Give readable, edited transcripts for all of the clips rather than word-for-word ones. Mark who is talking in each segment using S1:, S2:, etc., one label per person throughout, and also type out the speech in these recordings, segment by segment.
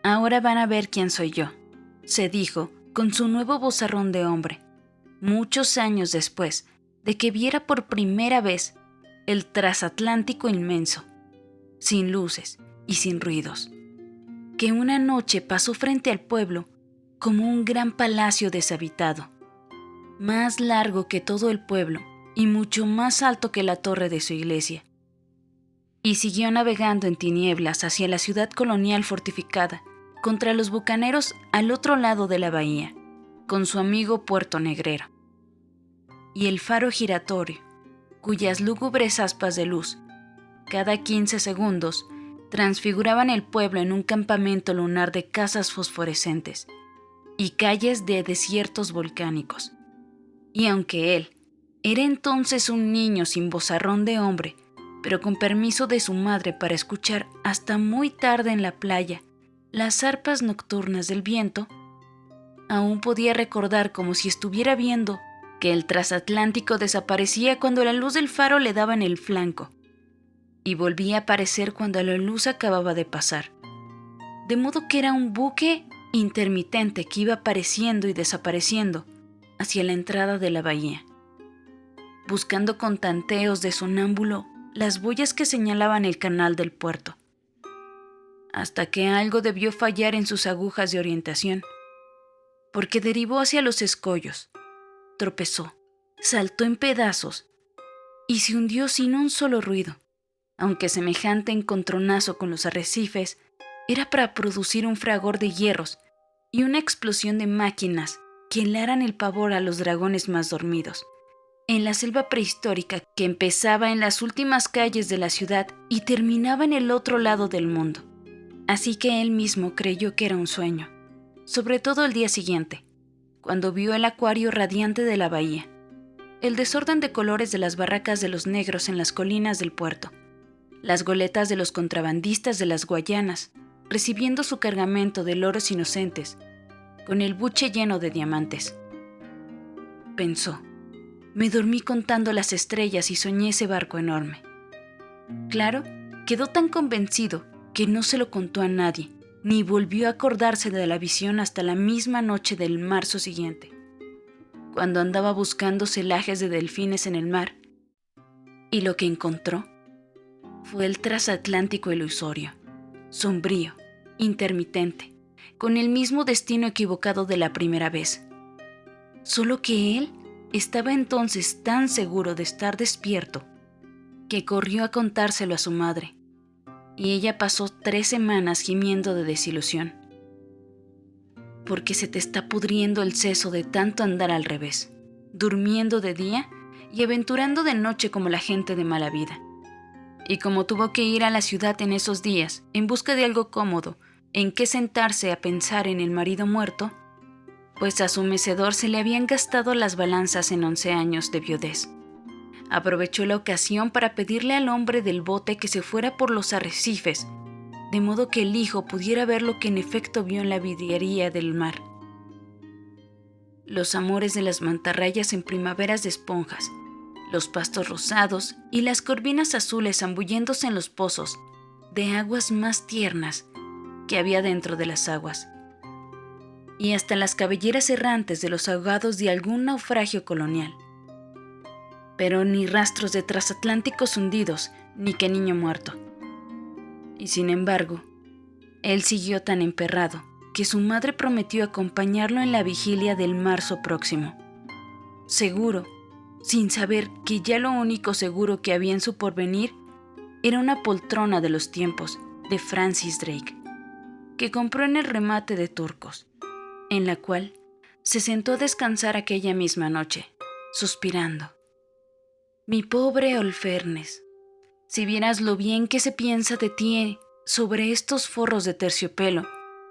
S1: Ahora van a ver quién soy yo, se dijo con su nuevo vozarrón de hombre, muchos años después de que viera por primera vez el transatlántico inmenso, sin luces y sin ruidos, que una noche pasó frente al pueblo como un gran palacio deshabitado, más largo que todo el pueblo y mucho más alto que la torre de su iglesia. Y siguió navegando en tinieblas hacia la ciudad colonial fortificada contra los bucaneros al otro lado de la bahía, con su amigo Puerto Negrero. Y el faro giratorio, cuyas lúgubres aspas de luz, cada 15 segundos, transfiguraban el pueblo en un campamento lunar de casas fosforescentes y calles de desiertos volcánicos. Y aunque él era entonces un niño sin vozarrón de hombre, pero con permiso de su madre para escuchar hasta muy tarde en la playa las arpas nocturnas del viento, aún podía recordar como si estuviera viendo que el transatlántico desaparecía cuando la luz del faro le daba en el flanco y volvía a aparecer cuando la luz acababa de pasar. De modo que era un buque intermitente que iba apareciendo y desapareciendo hacia la entrada de la bahía, buscando con tanteos de sonámbulo las boyas que señalaban el canal del puerto, hasta que algo debió fallar en sus agujas de orientación, porque derivó hacia los escollos, tropezó, saltó en pedazos y se hundió sin un solo ruido, aunque semejante encontronazo con los arrecifes era para producir un fragor de hierros y una explosión de máquinas que helaran el pavor a los dragones más dormidos, en la selva prehistórica que empezaba en las últimas calles de la ciudad y terminaba en el otro lado del mundo. Así que él mismo creyó que era un sueño, sobre todo el día siguiente, cuando vio el acuario radiante de la bahía, el desorden de colores de las barracas de los negros en las colinas del puerto, las goletas de los contrabandistas de las Guayanas, recibiendo su cargamento de loros inocentes, con el buche lleno de diamantes. Pensó, me dormí contando las estrellas y soñé ese barco enorme. Claro, quedó tan convencido que no se lo contó a nadie, ni volvió a acordarse de la visión hasta la misma noche del marzo siguiente, cuando andaba buscando celajes de delfines en el mar, y lo que encontró fue el transatlántico ilusorio, sombrío, intermitente, con el mismo destino equivocado de la primera vez. Solo que él estaba entonces tan seguro de estar despierto que corrió a contárselo a su madre, y ella pasó 3 semanas gimiendo de desilusión, porque se te está pudriendo el seso de tanto andar al revés, durmiendo de día y aventurando de noche como la gente de mala vida. Y como tuvo que ir a la ciudad en esos días en busca de algo cómodo en que sentarse a pensar en el marido muerto, pues a su mecedor se le habían gastado las balanzas en 11 años de viudez, aprovechó la ocasión para pedirle al hombre del bote que se fuera por los arrecifes, de modo que el hijo pudiera ver lo que en efecto vio en la vidriería del mar. Los amores de las mantarrayas en primaveras de esponjas, los pastos rosados y las corvinas azules zambulléndose en los pozos de aguas más tiernas que había dentro de las aguas, y hasta las cabelleras errantes de los ahogados de algún naufragio colonial. Pero ni rastros de transatlánticos hundidos, ni que niño muerto. Y sin embargo, él siguió tan emperrado que su madre prometió acompañarlo en la vigilia del marzo próximo, seguro, sin saber que ya lo único seguro que había en su porvenir era una poltrona de los tiempos de Francis Drake, que compró en el remate de Turcos, en la cual se sentó a descansar aquella misma noche, suspirando. Mi pobre Holofernes, si vieras lo bien que se piensa de ti sobre estos forros de terciopelo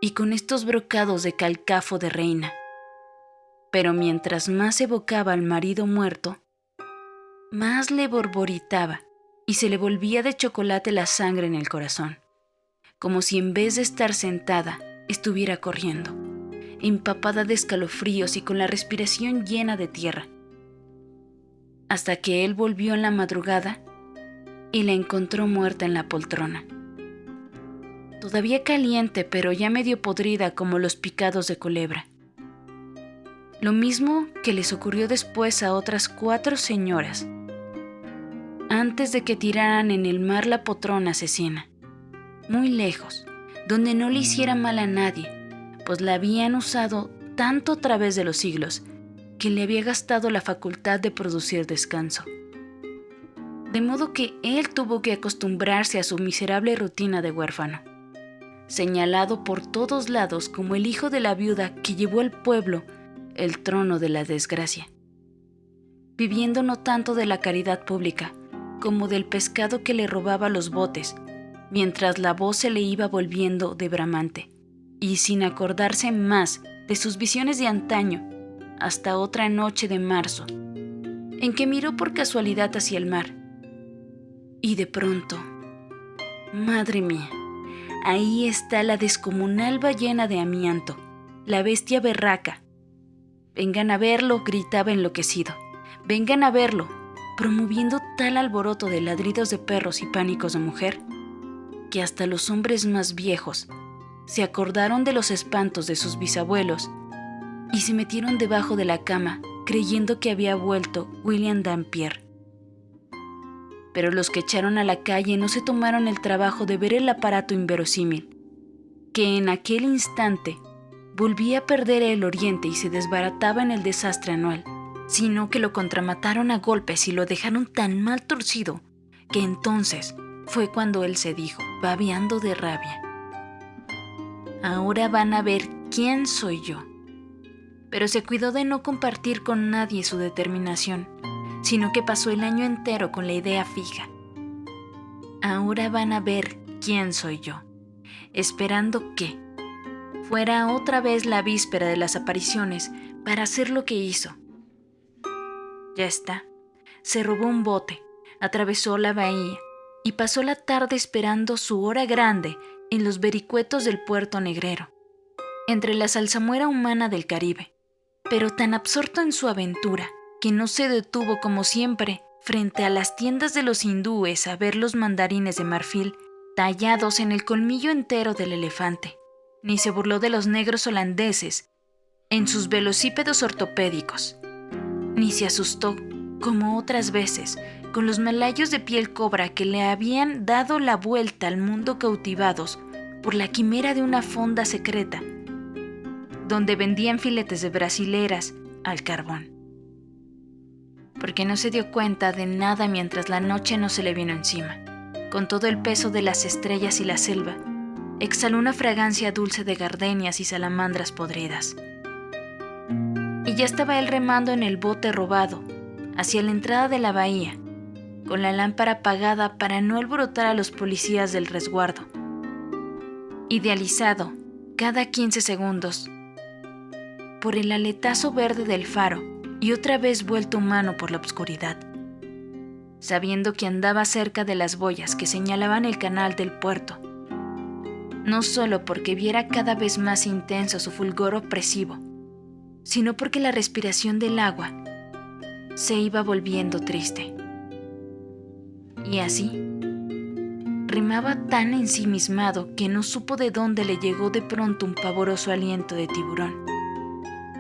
S1: y con estos brocados de calcafo de reina. Pero mientras más evocaba al marido muerto, más le borboritaba y se le volvía de chocolate la sangre en el corazón, como si en vez de estar sentada, estuviera corriendo, empapada de escalofríos y con la respiración llena de tierra, hasta que él volvió en la madrugada y la encontró muerta en la poltrona. todavía caliente pero ya medio podrida como los picados de culebra. Lo mismo que les ocurrió después a otras 4 señoras, antes de que tiraran en el mar la potrona asesina, muy lejos, donde no le hiciera mal a nadie, pues la habían usado tanto a través de los siglos que le había gastado la facultad de producir descanso. De modo que él tuvo que acostumbrarse a su miserable rutina de huérfano, señalado por todos lados como el hijo de la viuda que llevó al pueblo el trono de la desgracia, viviendo no tanto de la caridad pública como del pescado que le robaba los botes, mientras la voz se le iba volviendo de bramante, y sin acordarse más de sus visiones de antaño, hasta otra noche de marzo, en que miró por casualidad hacia el mar. Y de pronto, madre mía, ahí está la descomunal ballena de amianto, la bestia berraca. «Vengan a verlo», gritaba enloquecido. «Vengan a verlo», promoviendo tal alboroto de ladridos de perros y pánicos de mujer, que hasta los hombres más viejos se acordaron de los espantos de sus bisabuelos y se metieron debajo de la cama creyendo que había vuelto William Dampier. Pero los que echaron a la calle no se tomaron el trabajo de ver el aparato inverosímil, que en aquel instante volvía a perder el oriente y se desbarataba en el desastre anual, sino que lo contramataron a golpes y lo dejaron tan mal torcido que entonces fue cuando él se dijo, babeando de rabia: «Ahora van a ver quién soy yo». Pero se cuidó de no compartir con nadie su determinación, sino que pasó el año entero con la idea fija: «Ahora van a ver quién soy yo», esperando que fuera otra vez la víspera de las apariciones para hacer lo que hizo. Ya está, se robó un bote, atravesó la bahía y pasó la tarde esperando su hora grande en los vericuetos del puerto negrero, entre la salsamuera humana del Caribe, pero tan absorto en su aventura que no se detuvo como siempre frente a las tiendas de los hindúes a ver los mandarines de marfil tallados en el colmillo entero del elefante, ni se burló de los negros holandeses en sus velocípedos ortopédicos, ni se asustó, como otras veces, con los malayos de piel cobra que le habían dado la vuelta al mundo cautivados por la quimera de una fonda secreta, donde vendían filetes de brasileras al carbón. Porque no se dio cuenta de nada mientras la noche no se le vino encima. Con todo el peso de las estrellas y la selva, exhaló una fragancia dulce de gardenias y salamandras podridas. Y ya estaba él remando en el bote robado, hacia la entrada de la bahía, con la lámpara apagada para no alborotar a los policías del resguardo. Idealizado, cada 15 segundos, por el aletazo verde del faro y otra vez vuelto humano por la oscuridad, sabiendo que andaba cerca de las boyas que señalaban el canal del puerto, no solo porque viera cada vez más intenso su fulgor opresivo, sino porque la respiración del agua se iba volviendo triste. Y así, remaba tan ensimismado que no supo de dónde le llegó de pronto un pavoroso aliento de tiburón,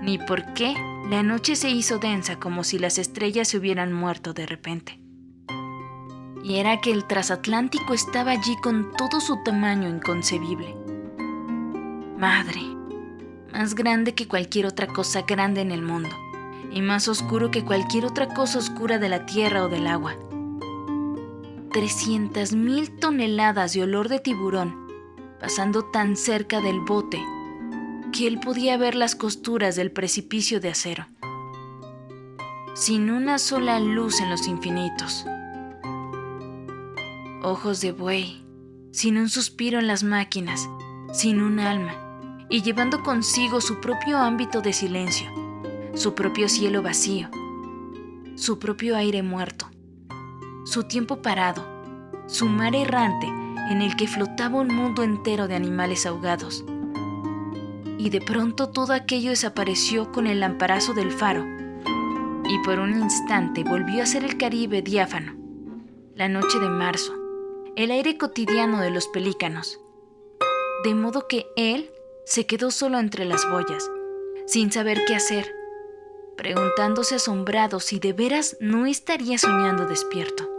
S1: ni por qué la noche se hizo densa como si las estrellas se hubieran muerto de repente. Y era que el transatlántico estaba allí con todo su tamaño inconcebible. Madre, más grande que cualquier otra cosa grande en el mundo, y más oscuro que cualquier otra cosa oscura de la tierra o del agua. 300,000 toneladas de olor de tiburón, pasando tan cerca del bote que él podía ver las costuras del precipicio de acero, sin una sola luz en los infinitos. Ojos de buey, sin un suspiro en las máquinas, sin un alma, y llevando consigo su propio ámbito de silencio, su propio cielo vacío, su propio aire muerto, su tiempo parado, su mar errante en el que flotaba un mundo entero de animales ahogados. Y de pronto todo aquello desapareció con el lamparazo del faro, y por un instante volvió a ser el Caribe diáfano, la noche de marzo, el aire cotidiano de los pelícanos, de modo que él se quedó solo entre las boyas, sin saber qué hacer, preguntándose asombrado si de veras no estaría soñando despierto.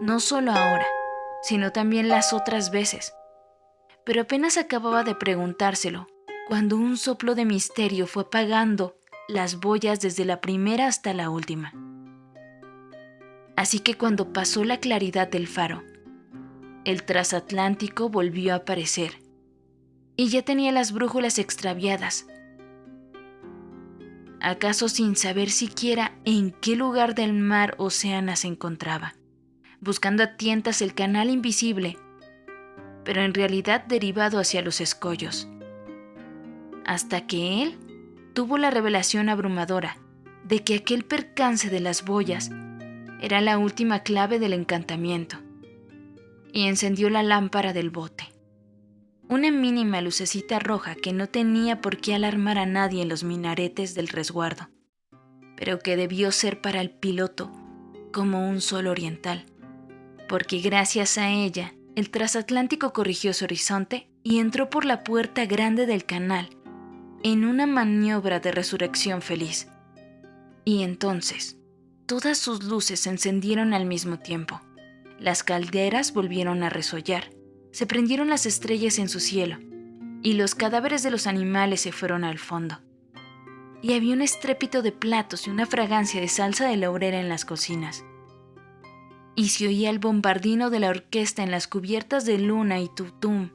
S1: No solo ahora, sino también las otras veces. Pero apenas acababa de preguntárselo, cuando un soplo de misterio fue apagando las boyas desde la primera hasta la última. Así que cuando pasó la claridad del faro, el transatlántico volvió a aparecer, y ya tenía las brújulas extraviadas, acaso sin saber siquiera en qué lugar del mar Océana se encontraba, buscando a tientas el canal invisible, pero en realidad derivado hacia los escollos, hasta que él tuvo la revelación abrumadora de que aquel percance de las boyas era la última clave del encantamiento, y encendió la lámpara del bote. Una mínima lucecita roja que no tenía por qué alarmar a nadie en los minaretes del resguardo, pero que debió ser para el piloto como un sol oriental, porque gracias a ella el transatlántico corrigió su horizonte y entró por la puerta grande del canal en una maniobra de resurrección feliz. Y entonces, todas sus luces se encendieron al mismo tiempo. Las calderas volvieron a resollar, se prendieron las estrellas en su cielo, y los cadáveres de los animales se fueron al fondo. Y había un estrépito de platos y una fragancia de salsa de laurel en las cocinas. Y se oía el bombardino de la orquesta en las cubiertas de luna y tutum,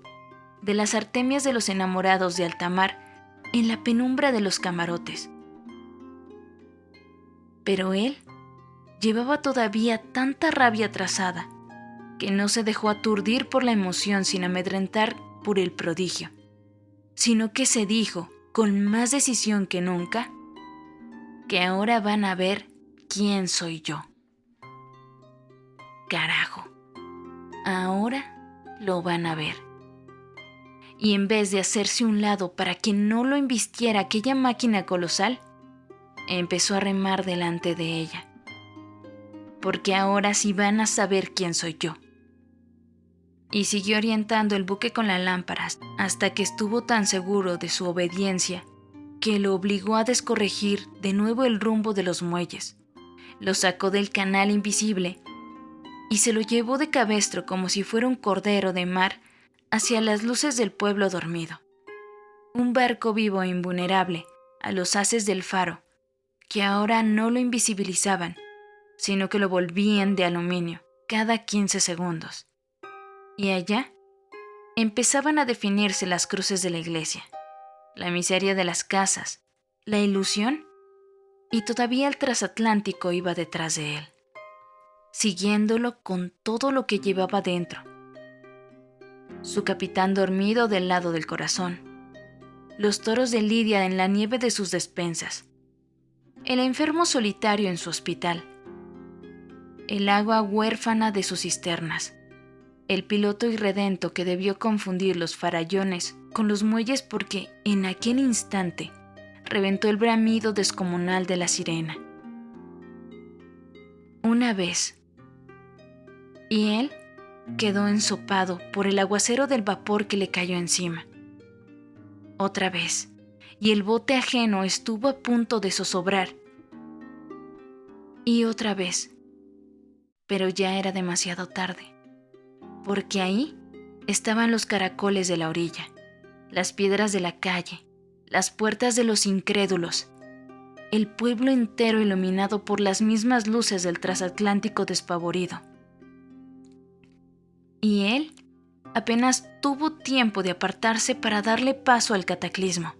S1: de las artemias de los enamorados de alta mar en la penumbra de los camarotes. Pero él llevaba todavía tanta rabia atrasada que no se dejó aturdir por la emoción sin amedrentar por el prodigio, sino que se dijo, con más decisión que nunca, que ahora van a ver quién soy yo. Carajo, ahora lo van a ver. Y en vez de hacerse un lado para que no lo embistiera aquella máquina colosal, empezó a remar delante de ella. Porque ahora sí van a saber quién soy yo. Y siguió orientando el buque con la lámpara hasta que estuvo tan seguro de su obediencia que lo obligó a descorregir de nuevo el rumbo de los muelles. Lo sacó del canal invisible y se lo llevó de cabestro como si fuera un cordero de mar hacia las luces del pueblo dormido. Un barco vivo e invulnerable a los haces del faro, que ahora no lo invisibilizaban, sino que lo volvían de aluminio cada 15 segundos. Y allá empezaban a definirse las cruces de la iglesia, la miseria de las casas, la ilusión, y todavía el transatlántico iba detrás de él, siguiéndolo con todo lo que llevaba dentro. Su capitán dormido del lado del corazón, los toros de Lidia en la nieve de sus despensas, el enfermo solitario en su hospital, el agua huérfana de sus cisternas, el piloto irredento que debió confundir los farallones con los muelles porque en aquel instante reventó el bramido descomunal de la sirena. Una vez, y él quedó ensopado por el aguacero del vapor que le cayó encima. Otra vez, y el bote ajeno estuvo a punto de zozobrar. Y otra vez, pero ya era demasiado tarde, porque ahí estaban los caracoles de la orilla, las piedras de la calle, las puertas de los incrédulos, el pueblo entero iluminado por las mismas luces del transatlántico despavorido. Y él apenas tuvo tiempo de apartarse para darle paso al cataclismo,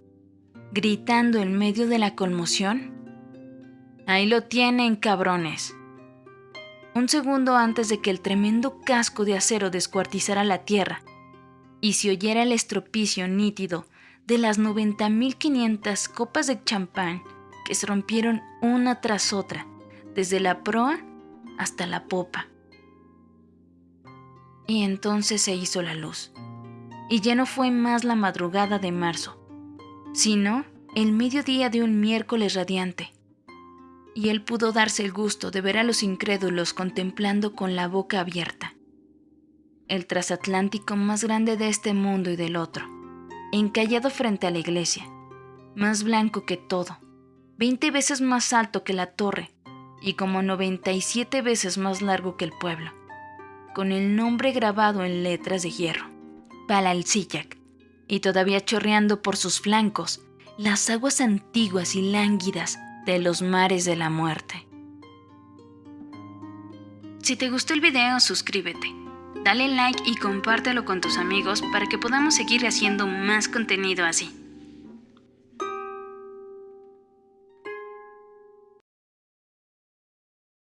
S1: gritando en medio de la conmoción: «Ahí lo tienen, cabrones». Un segundo antes de que el tremendo casco de acero descuartizara la tierra y se oyera el estropicio nítido de las 90.500 copas de champán que se rompieron una tras otra, desde la proa hasta la popa. Y entonces se hizo la luz, y ya no fue más la madrugada de marzo, sino el mediodía de un miércoles radiante. Y él pudo darse el gusto de ver a los incrédulos contemplando con la boca abierta. el transatlántico más grande de este mundo y del otro, encallado frente a la iglesia, más blanco que todo, 20 veces más alto que la torre y como 97 veces más largo que el pueblo, con el nombre grabado en letras de hierro, Palalsillac, y todavía chorreando por sus flancos las aguas antiguas y lánguidas de los mares de la muerte. Si te gustó el video, suscríbete, dale like y compártelo con tus amigos para que podamos seguir haciendo más contenido así.